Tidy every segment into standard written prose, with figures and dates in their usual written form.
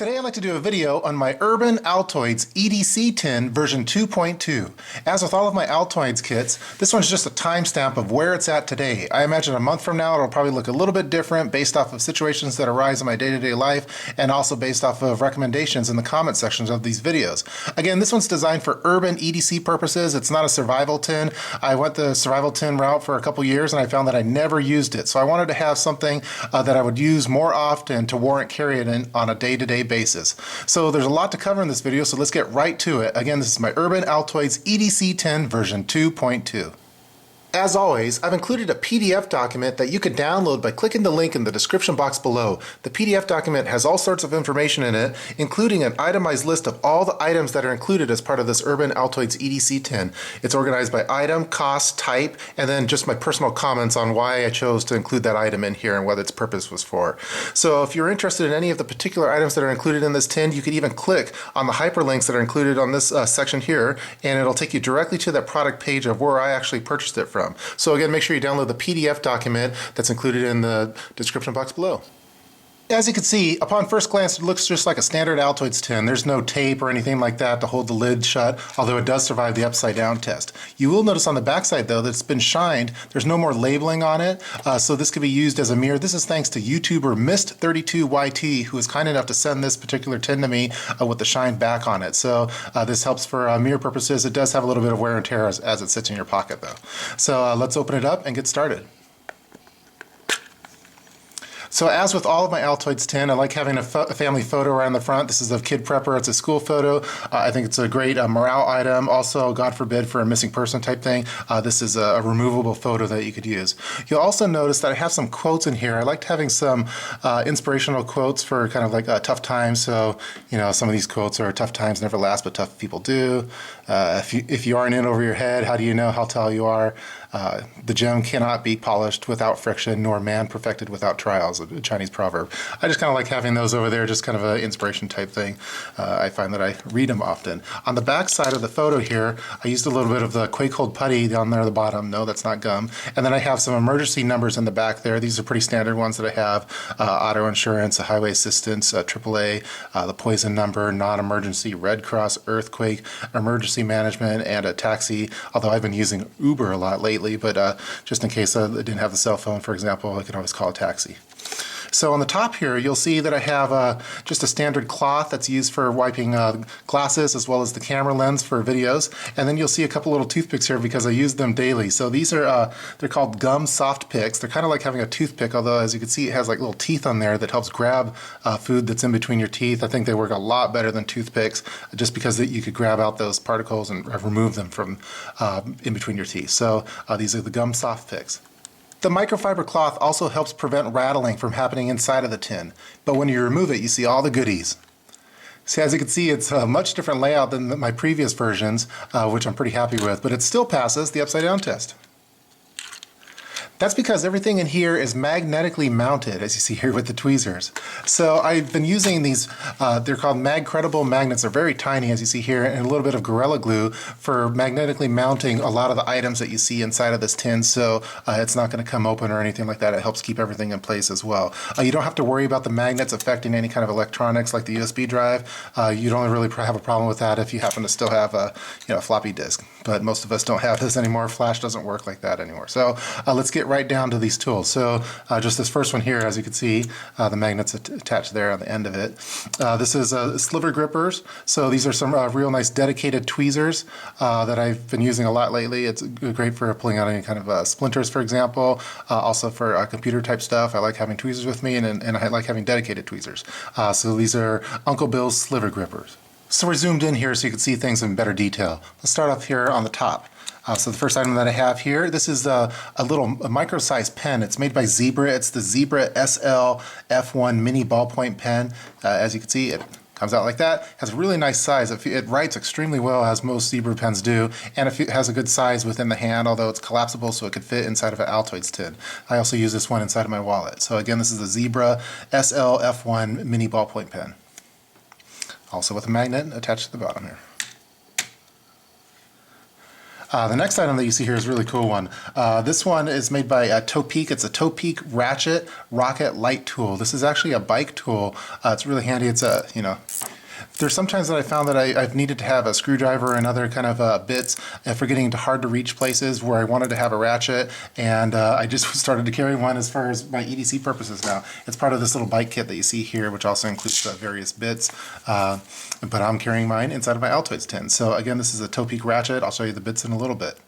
Today I'd like to do a video on my Urban Altoids EDC tin version 2.2. As with all of my Altoids kits, this one's just a timestamp of where it's at today. I imagine a month from now it'll probably look a little bit different based off of situations that arise in my day-to-day life and also based off of recommendations in the comment sections of these videos. Again, this one's designed for urban EDC purposes. It's not a survival tin. I went the survival tin route for a couple years and I found that I never used it. So I wanted to have something that I would use more often to warrant carrying it on a day-to-day basis. So there's a lot to cover in this video, so let's get right to it. Again, this is my Urban Altoids EDC tin version 2.2. As always, I've included a PDF document that you can download by clicking the link in the description box below. The PDF document has all sorts of information in it, including an itemized list of all the items that are included as part of this Urban Altoids EDC tin. It's organized by item, cost, type, and then just my personal comments on why I chose to include that item in here and what its purpose was for. So if you're interested in any of the particular items that are included in this tin, you can even click on the hyperlinks that are included on this section here, and it'll take you directly to that product page of where I actually purchased it from. So again, make sure you download the PDF document that's included in the description box below. As you can see, upon first glance, it looks just like a standard Altoids tin. There's no tape or anything like that to hold the lid shut, although it does survive the upside down test. You will notice on the backside though that it's been shined. There's no more labeling on it, so this could be used as a mirror. This is thanks to YouTuber Mist32YT, who was kind enough to send this particular tin to me with the shine back on it. So this helps for mirror purposes. It does have a little bit of wear and tear as it sits in your pocket though. So let's open it up and get started. So as with all of my Altoids tin, I like having a family photo around the front. This is of Kid Prepper. It's a school photo. I think it's a great morale item. Also, God forbid, for a missing person type thing, this is a removable photo that you could use. You'll also notice that I have some quotes in here. I liked having some inspirational quotes for kind of like tough times. So, you know, some of these quotes are tough times never last, but tough people do. If you aren't in over your head, how do you know how tall you are? The gem cannot be polished without friction, nor man perfected without trials, a Chinese proverb. I just kind of like having those over there, just kind of an inspiration type thing. I find that I read them often. On the back side of the photo here, I used a little bit of the Quake Hold Putty down there at the bottom. No, that's not gum. And then I have some emergency numbers in the back there. These are pretty standard ones that I have. Auto insurance, highway assistance, AAA, the poison number, non-emergency, Red Cross, earthquake, emergency management, and a taxi, although I've been using Uber a lot lately. But just in case I didn't have the cell phone, for example, I can always call a taxi. So on the top here, you'll see that I have just a standard cloth that's used for wiping glasses as well as the camera lens for videos. And then you'll see a couple little toothpicks here because I use them daily. So these are, they're called gum soft picks. They're kind of like having a toothpick, although as you can see, it has like little teeth on there that helps grab food that's in between your teeth. I think they work a lot better than toothpicks just because you could grab out those particles and remove them from in between your teeth. So these are the gum soft picks. The microfiber cloth also helps prevent rattling from happening inside of the tin, but when you remove it, you see all the goodies. So as you can see, it's a much different layout than my previous versions, which I'm pretty happy with, but it still passes the upside down test. That's because everything in here is magnetically mounted, as you see here with the tweezers. So I've been using these, they're called Magcredible magnets. They're very tiny, as you see here, and a little bit of Gorilla Glue for magnetically mounting a lot of the items that you see inside of this tin, so it's not going to come open or anything like that. It helps keep everything in place as well. You don't have to worry about the magnets affecting any kind of electronics like the USB drive. You don't really have a problem with that if you happen to still have a floppy disk. But most of us don't have this anymore. Flash doesn't work like that anymore. So let's get right down to these tools. So just this first one here, as you can see, the magnet's attached there on the end of it. This is sliver grippers. So these are some real nice dedicated tweezers that I've been using a lot lately. It's great for pulling out any kind of splinters, for example. Also for computer type stuff, I like having tweezers with me, and I like having dedicated tweezers. So these are Uncle Bill's sliver grippers. So we're zoomed in here so you can see things in better detail. Let's start off here on the top. So the first item that I have here, this is a micro-sized pen. It's made by Zebra. It's the Zebra SL F1 mini ballpoint pen. As you can see, it comes out like that. It has a really nice size. It writes extremely well, as most Zebra pens do, and it has a good size within the hand, although it's collapsible so it could fit inside of an Altoids tin. I also use this one inside of my wallet. So again, this is the Zebra SL F1 mini ballpoint pen. Also with a magnet attached to the bottom here. The next item that you see here is a really cool one. This one is made by Topeak. It's a Topeak Ratchet Rocket Light Tool. This is actually a bike tool. It's really handy. It's a, there's sometimes that I found that I've needed to have a screwdriver and other kind of bits for getting into hard to reach places where I wanted to have a ratchet, and I just started to carry one as far as my EDC purposes now. It's part of this little bike kit that you see here, which also includes various bits, but I'm carrying mine inside of my Altoids tin. So again, this is a Topeak ratchet. I'll show you the bits in a little bit.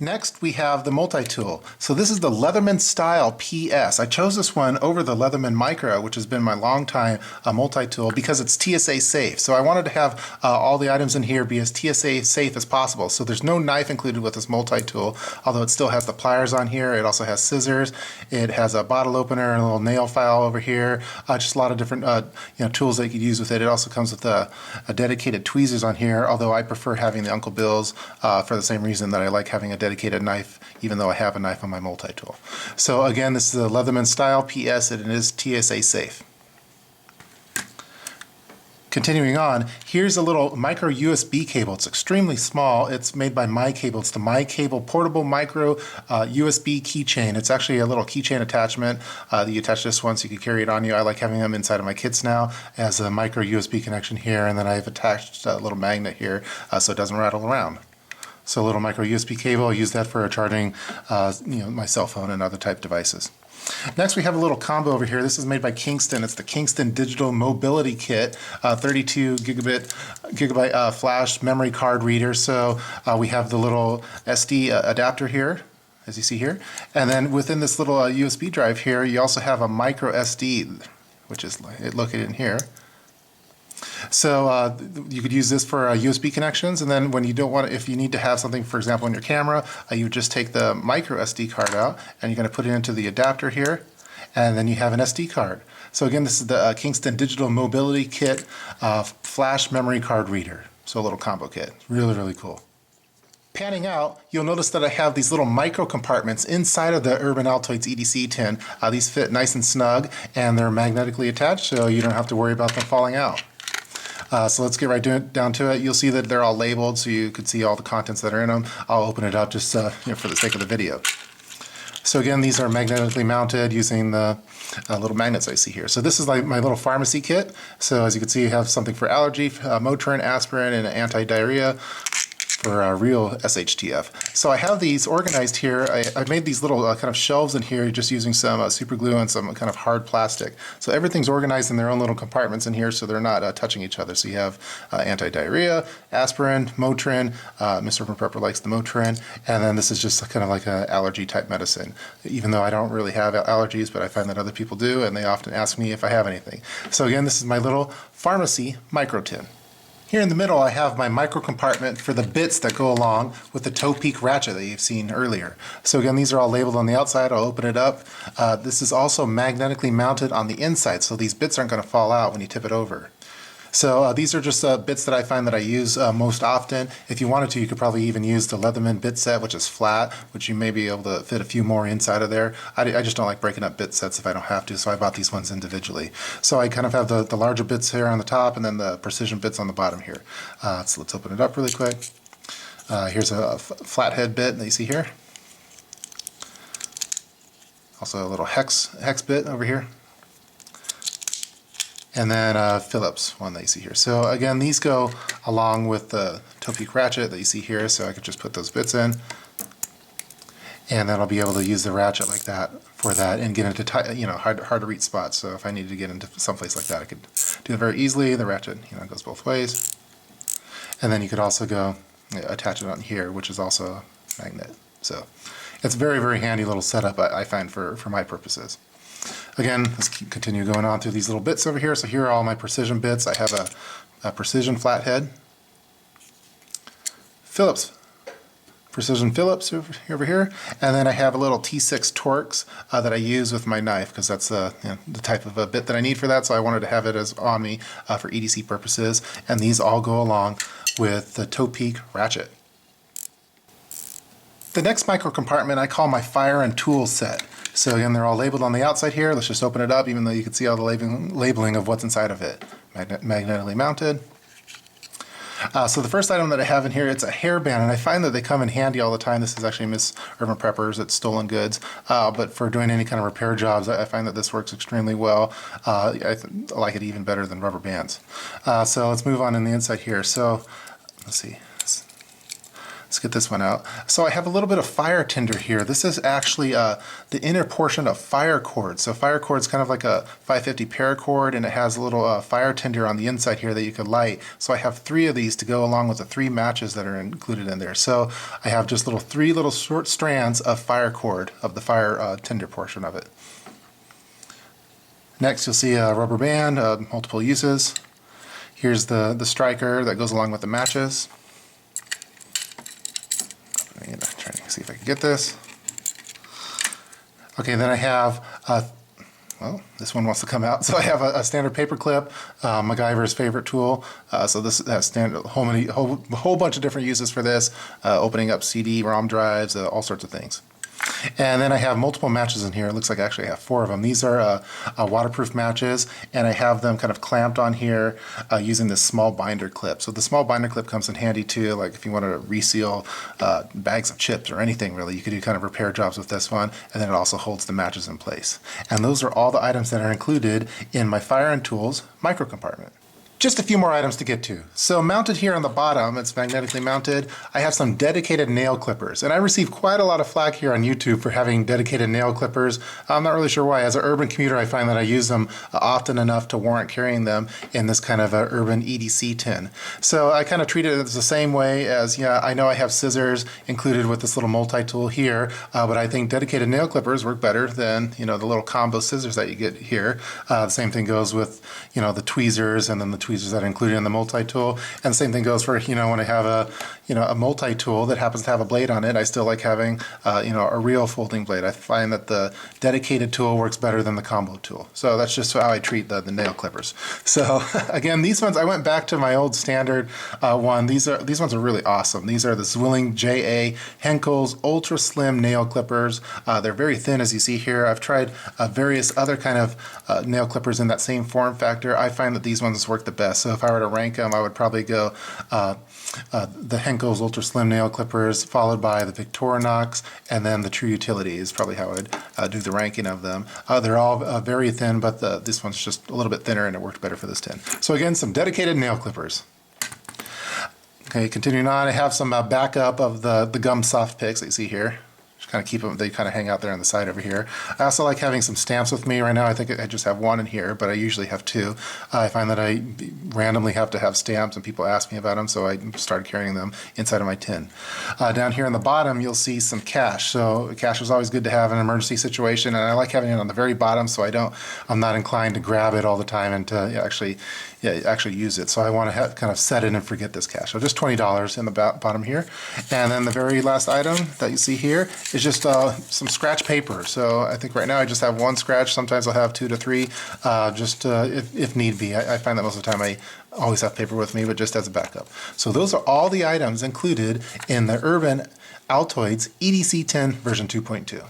Next, we have the multi-tool. So this is the Leatherman Style PS. I chose this one over the Leatherman Micro, which has been my long time multi-tool, because it's TSA safe. So I wanted to have all the items in here be as TSA safe as possible. So there's no knife included with this multi-tool, although it still has the pliers on here. It also has scissors. It has a bottle opener and a little nail file over here. Just a lot of different tools that you could use with it. It also comes with a dedicated tweezers on here, although I prefer having the Uncle Bill's for the same reason that I like having a dedicated knife, even though I have a knife on my multi-tool. So again, this is a Leatherman Style PS, and it is TSA safe. Continuing on, here's a little micro USB cable. It's extremely small. It's made by MyCable. It's the MyCable portable micro USB keychain. It's actually a little keychain attachment that you attach this one so you can carry it on you. I like having them inside of my kits now as a micro USB connection here, and then I've attached a little magnet here so it doesn't rattle around. So a little micro USB cable, I use that for charging my cell phone and other type devices. Next, we have a little combo over here. This is made by Kingston. It's the Kingston Digital Mobility Kit, 32 gigabyte flash memory card reader. So we have the little SD adapter here, as you see here. And then within this little USB drive here, you also have a micro SD, which is located in here. So you could use this for USB connections, and then when you don't want, if you need to have something, for example, in your camera, you just take the micro SD card out, and you're going to put it into the adapter here, and then you have an SD card. So again, this is the Kingston Digital Mobility Kit flash memory card reader. So a little combo kit, really, really cool. Panning out, you'll notice that I have these little micro compartments inside of the Urban Altoids EDC tin. These fit nice and snug, and they're magnetically attached, so you don't have to worry about them falling out. So let's get right down to it. You'll see that they're all labeled, so you can see all the contents that are in them. I'll open it up just for the sake of the video. So again, these are magnetically mounted using the little magnets I see here. So this is like my little pharmacy kit. So as you can see, you have something for allergy, Motrin, aspirin, and anti-diarrhea for real SHTF. So I have these organized here. I made these little kind of shelves in here just using some super glue and some kind of hard plastic. So everything's organized in their own little compartments in here so they're not touching each other. So you have anti-diarrhea, aspirin, Motrin, Mr. Prepper likes the Motrin, and then this is just kind of like an allergy type medicine. Even though I don't really have allergies, but I find that other people do, and they often ask me if I have anything. So again, this is my little pharmacy micro tin. Here in the middle, I have my micro compartment for the bits that go along with the Topeak ratchet that you've seen earlier. So again, these are all labeled on the outside. I'll open it up. This is also magnetically mounted on the inside, so these bits aren't going to fall out when you tip it over. So these are just bits that I find that I use most often. If you wanted to, you could probably even use the Leatherman bit set, which is flat, which you may be able to fit a few more inside of there. I just don't like breaking up bit sets if I don't have to, so I bought these ones individually. So I kind of have the larger bits here on the top and then the precision bits on the bottom here. So let's open it up really quick. Here's a flathead bit that you see here. Also a little hex bit over here. And then Phillips one that you see here. So again, these go along with the Topeak ratchet that you see here, so I could just put those bits in, and then I'll be able to use the ratchet like that for that and get into hard to reach spots. So if I needed to get into someplace like that, I could do it very easily. The ratchet goes both ways, and then you could also go attach it on here, which is also a magnet. So it's a very, very handy little setup I find for my purposes. Again, let's continue going on through these little bits over here. So here are all my precision bits. I have a precision flathead, Phillips, precision Phillips over here, and then I have a little T6 Torx that I use with my knife because that's the type of a bit that I need for that. So I wanted to have it as on me for EDC purposes, and these all go along with the Topeak ratchet. The next micro compartment I call my fire and tool set. So again, they're all labeled on the outside here. Let's just open it up, even though you can see all the labeling of what's inside of it. Magnetically mounted. So the first item that I have in here, it's a hairband, and I find that they come in handy all the time. This is actually Miss Urban Preppers. It's Stolen Goods, but for doing any kind of repair jobs, I find that this works extremely well. I like it even better than rubber bands. So let's move on in the inside here. So let's see. Let's get this one out. So I have a little bit of fire tinder here. This is actually the inner portion of fire cord. So fire cord is kind of like a 550 paracord, and it has a little fire tinder on the inside here that you could light. So I have 3 of these to go along with the 3 matches that are included in there. So I have just 3 little short strands of fire cord of the fire tinder portion of it. Next, you'll see a rubber band, multiple uses. Here's the striker that goes along with the matches. I'm trying to see if I can get this. Okay, then I have, well, this one wants to come out. So I have a standard paper clip, MacGyver's favorite tool. So this has standard, whole bunch of different uses for this, opening up CD-ROM drives, all sorts of things. And then I have multiple matches in here. It looks like actually I have 4 of them. These are waterproof matches, and I have them kind of clamped on here using this small binder clip. So the small binder clip comes in handy too, like if you wanted to reseal bags of chips or anything really, you could do kind of repair jobs with this one, and then it also holds the matches in place. And those are all the items that are included in my Fire and Tools micro compartment. Just a few more items to get to. So mounted here on the bottom, it's magnetically mounted, I have some dedicated nail clippers. And I receive quite a lot of flack here on YouTube for having dedicated nail clippers. I'm not really sure why. As an urban commuter, I find that I use them often enough to warrant carrying them in this kind of urban EDC tin. So I kind of treat it as the same way as, yeah, I know I have scissors included with this little multi-tool here, but I think dedicated nail clippers work better than, the little combo scissors that you get here. The same thing goes with, the tweezers and then the tweezers that are included in the multi-tool, and the same thing goes for when I have a multi-tool that happens to have a blade on it. I still like having a real folding blade. I find that the dedicated tool works better than the combo tool. So that's just how I treat the nail clippers. So again, these ones, I went back to my old standard one. These ones are really awesome. These are the Zwilling JA Henkel's Ultra Slim Nail Clippers. They're very thin, as you see here. I've tried various other kind of nail clippers in that same form factor. I find that these ones work the best. So if I were to rank them, I would probably go the Henkel's Ultra Slim Nail Clippers, followed by the Victorinox, and then the True Utility is probably how I would do the ranking of them. They're all very thin, but this one's just a little bit thinner, and it worked better for this tin. So again, some dedicated nail clippers. Okay, continuing on, I have some backup of the gum soft picks that you see here. Just kind of keep them, they kind of hang out there on the side over here. I also like having some stamps with me. Right now I think I just have 1 in here, but I usually have 2. I find that I randomly have to have stamps and people ask me about them, so I started carrying them inside of my tin. Down here on the bottom you'll see some cash. So cash is always good to have in an emergency situation, and I like having it on the very bottom so I'm not inclined to grab it all the time and to actually use it. So I want to kind of set it and forget this cash. So just $20 in the bottom here. And then the very last item that you see here is just some scratch paper. So I think right now I just have 1 scratch. Sometimes I'll have 2 to 3, if need be. I find that most of the time I always have paper with me, but just as a backup. So those are all the items included in the Urban Altoids EDC tin version 2.2.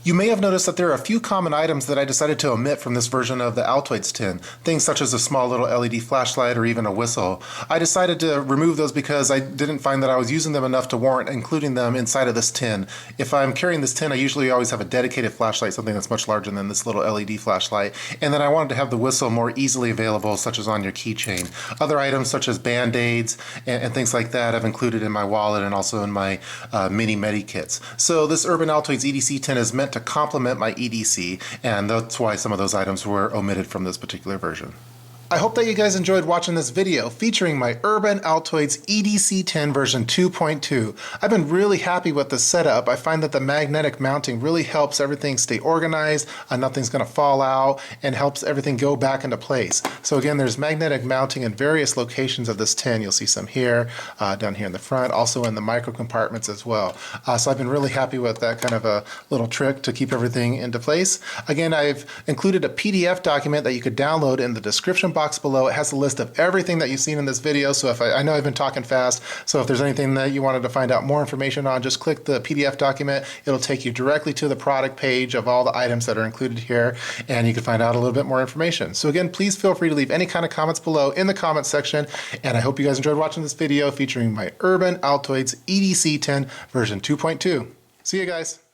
You may have noticed that there are a few common items that I decided to omit from this version of the Altoids tin, things such as a small little LED flashlight or even a whistle. I decided to remove those because I didn't find that I was using them enough to warrant including them inside of this tin. If I'm carrying this tin, I usually always have a dedicated flashlight, something that's much larger than this little LED flashlight, and then I wanted to have the whistle more easily available, such as on your keychain. Other items such as Band-Aids and things like that I've included in my wallet and also in my mini Medi kits. So this Urban Altoids EDC tin is meant to complement my EDC, and that's why some of those items were omitted from this particular version. I hope that you guys enjoyed watching this video featuring my Urban Altoids EDC tin version 2.2. I've been really happy with the setup. I find that the magnetic mounting really helps everything stay organized, nothing's going to fall out, and helps everything go back into place. So again, there's magnetic mounting in various locations of this tin. You'll see some here, down here in the front, also in the micro compartments as well. So I've been really happy with that kind of a little trick to keep everything into place. Again, I've included a PDF document that you could download in the description box box below, it has a list of everything that you've seen in this video. So if I know I've been talking fast, so if there's anything that you wanted to find out more information on, just click the PDF document. It'll take you directly to the product page of all the items that are included here, and you can find out a little bit more information. So again, please feel free to leave any kind of comments below in the comments section, and I hope you guys enjoyed watching this video featuring my Urban Altoids EDC 10 version 2.2. See you guys.